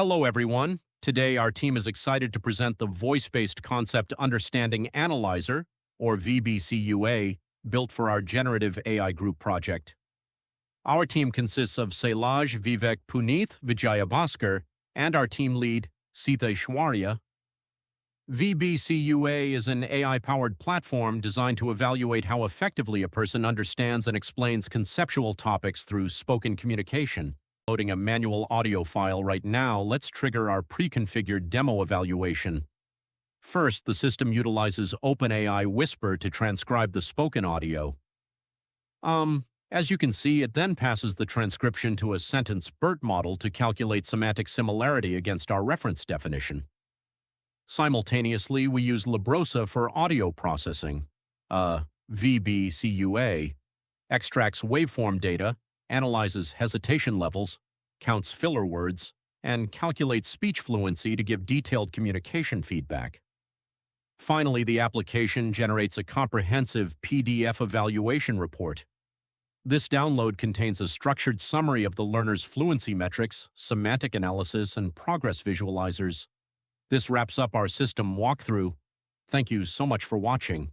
Hello, everyone. Today, our team is excited to present the voice-based concept understanding Analyser, or VBCUA, built for our generative AI group project. Our team consists of Sailaj, Vivek, Puneeth, Vijaya, Bhaskar, and our team lead, Seethaishwarya. VBCUA is an AI-powered platform designed to evaluate how effectively a person understands and explains conceptual topics through spoken communication. Loading a manual audio file right now, let's trigger our pre-configured demo evaluation. First, the system utilizes OpenAI Whisper to transcribe the spoken audio. As you can see, it then passes the transcription to a Sentence-BERT model to calculate semantic similarity against our reference definition. Simultaneously, we use Librosa for audio processing. VBCUA extracts waveform data, analyzes hesitation levels, counts filler words, and calculates speech fluency to give detailed communication feedback. Finally, the application generates a comprehensive PDF evaluation report. This download contains a structured summary of the learner's fluency metrics, semantic analysis, and progress visualizers. This wraps up our system walkthrough. Thank you so much for watching.